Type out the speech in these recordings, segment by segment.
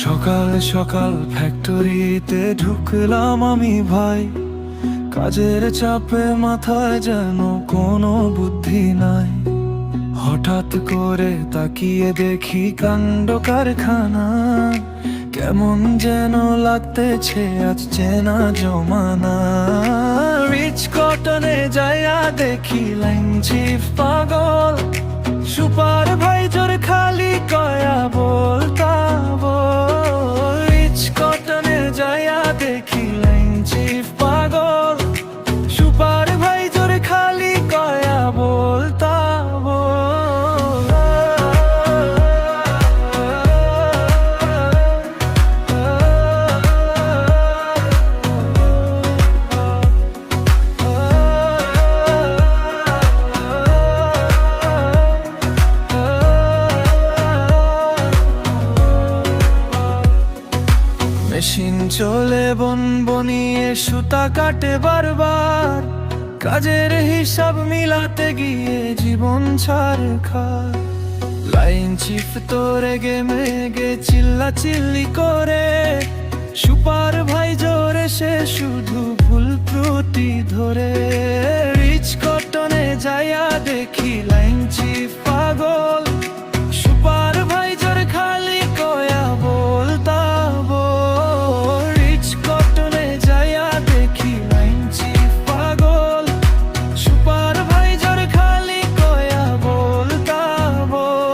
সকাল সকাল ফ্যাক্টরিতে ঢুকলাম আমি ভাই, কাজের চাপে মাথায় যেন কোনো বুদ্ধি নাই। হঠাৎ করে তাকিয়ে দেখি কাণ্ড কারখানা, কেমন যেন লাগতেছে আজ চেনা জমানা। রিচ কটনে যাইয়া দেখি লাইন চিফ পাগল, সুপারভাইজার খালি কয়া বলতা বল। রিচ কটনে যাইয়া দেখি লাইন চিফ পাগল, সুপারভাইজার খালি কয়া বলতা বল। মেশিন চলে বনবনিয়ে সুতা কাটে বারবার, কাজের হিসাব মিলাতে গিয়ে জীবন ছারখার। লাইন চিফ তো রেগে মেগে চিল্লা চিল্লি করে, সুপারভাইজার এসে শুধু ভুল ত্রুটি ধরে। রিচ কটনে যাইয়া দেখি লাইন চিফ পাগল, সুপারভাইজার খালি কয়া বলতা বল। রিচ কটনে যাইয়া দেখি লাইন চিফ পাগল, সুপারভাইজার খালি কয়া বলতা বল।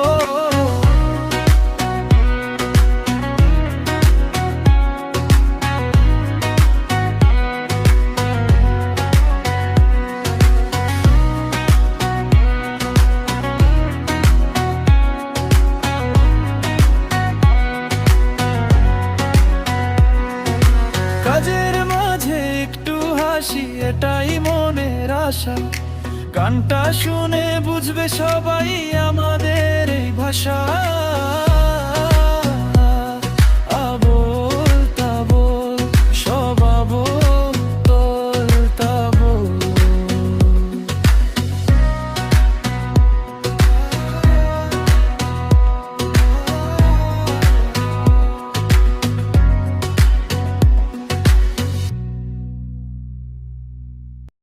কাজের মাঝে একটু হাসি, এটাই মনের আশা। গানটা শুনে বুঝবে সবাই আমাদের এই ভাষা।